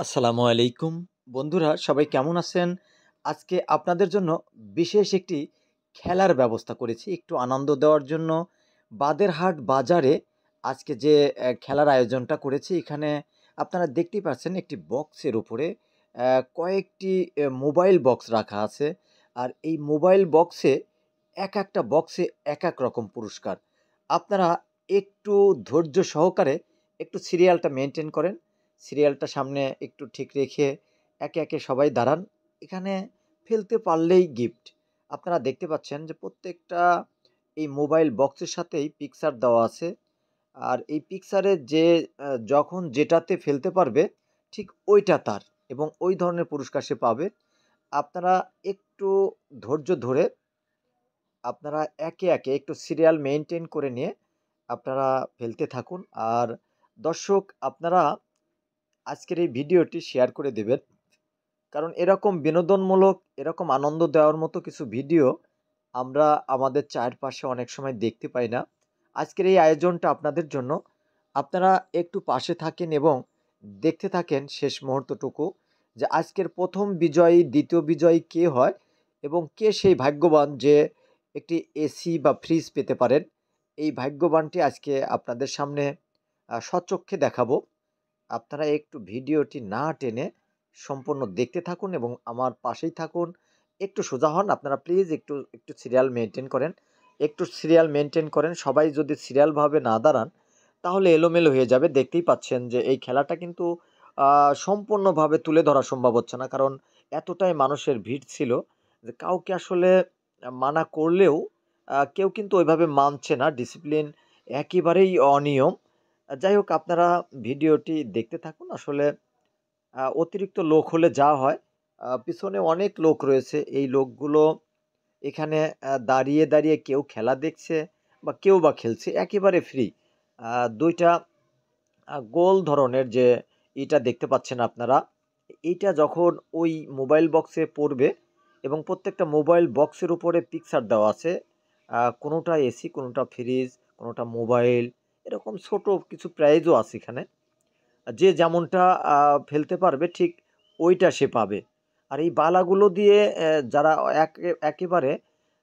আসসালামু আলাইকুম বন্ধুরা, সবাই কেমন আছেন? আজকে আপনাদের জন্য বিশেষ একটি খেলার ব্যবস্থা করেছি একটু আনন্দ দেওয়ার জন্য। বাদেরহাট বাজারে আজকে যে খেলার আয়োজনটা করেছি, এখানে আপনারা দেখতেই পাচ্ছেন একটি বক্সের উপরে কয়েকটি মোবাইল বক্স রাখা আছে। আর এই মোবাইল বক্সে একটা বক্সে এক রকম পুরস্কার। আপনারা একটু ধৈর্য সহকারে একটু সিরিয়ালটা মেনটেন করেন। সিরিয়ালটা সামনে একটু ঠিক রেখে একে সবাই দাঁড়ান। এখানে ফেলতে পারলেই গিফট। আপনারা দেখতে পাচ্ছেন যে প্রত্যেকটা এই মোবাইল বক্সের সাথেই পিকচার দেওয়া আছে। আর এই পিকচারে যে যখন যেটাতে ফেলতে পারবে ঠিক ওইটা তার, এবং ওই ধরনের পুরস্কার সে পাবে। আপনারা একটু ধৈর্য ধরে আপনারা একে একটু সিরিয়াল মেইনটেইন করে নিয়ে আপনারা ফেলতে থাকুন। আর দর্শক, আপনারা আজকের এই ভিডিওটি শেয়ার করে দেবেন, কারণ এরকম বিনোদনমূলক, এরকম আনন্দ দেওয়ার মতো কিছু ভিডিও আমরা আমাদের চারপাশে অনেক সময় দেখতে পাই না। আজকের এই আয়োজনটা আপনাদের জন্য। আপনারা একটু পাশে থাকেন এবং দেখতে থাকেন শেষ মুহূর্তটুকু, যে আজকের প্রথম বিজয়ী, দ্বিতীয় বিজয়ী কে হয় এবং কে সেই ভাগ্যবান যে একটি এসি বা ফ্রিজ পেতে পারেন। এই ভাগ্যবানটি আজকে আপনাদের সামনে সচক্ষে দেখাবো। আপনারা একটু ভিডিওটি না টেনে সম্পূর্ণ দেখতে থাকুন এবং আমার পাশেই থাকুন। একটু সোজা হন আপনারা, প্লিজ একটু সিরিয়াল মেনটেন করেন। একটু সিরিয়াল মেনটেন করেন। সবাই যদি সিরিয়ালভাবে না দাঁড়ান তাহলে এলোমেলো হয়ে যাবে। দেখতেই পাচ্ছেন যে এই খেলাটা কিন্তু সম্পূর্ণভাবে তুলে ধরা সম্ভব হচ্ছে না, কারণ এতটাই মানুষের ভিড় ছিল যে কাউকে আসলে মানা করলেও কেউ কিন্তু ওইভাবে মানছে না। ডিসিপ্লিন একেবারেই অনিয়ম। যাই হোক, আপনারা ভিডিওটি দেখতে থাকুন। আসলে অতিরিক্ত লোক হলে যা হয়, পিছনে অনেক লোক রয়েছে। এই লোকগুলো এখানে দাঁড়িয়ে কেউ খেলা দেখছে বা কেউ বা খেলছে একেবারে ফ্রি। ২ টা গোল ধরনের যে ইটা দেখতে পাচ্ছেন আপনারা, এইটা যখন ওই মোবাইল বক্সে পড়বে এবং প্রত্যেকটা মোবাইল বক্সের উপরে পিকচার দেওয়া আছে। কোনোটা এসি, কোনোটা ফ্রিজ, কোনোটা মোবাইল, এরকম ছোট কিছু প্রাইজও আছে এখানে। যে যেমনটা ফেলতে পারবে ঠিক ওইটা সে পাবে। আর এই বালাগুলো দিয়ে যারা একেবারে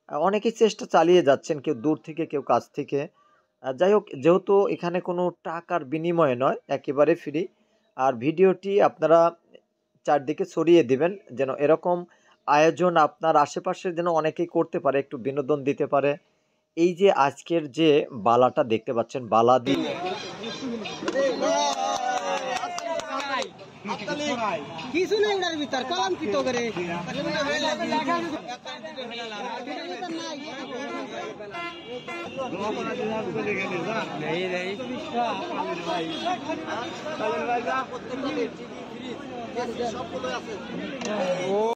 অনেকেই চেষ্টা চালিয়ে যাচ্ছেন, কেউ দূর থেকে, কেউ কাছ থেকে। যাই হোক, যেহেতু এখানে কোনো টাকার বিনিময়ে নয়, একেবারে ফ্রি। আর ভিডিওটি আপনারা চারদিকে ছড়িয়ে দিবেন, যেন এরকম আয়োজন আপনার আশেপাশে যেন অনেকেই করতে পারে, একটু বিনোদন দিতে পারে। এই যে আজকের যে বালাটা দেখতে পাচ্ছেন, বালা দিয়ে কিছু নেই ওটার ভিতর কলাম কি তো করে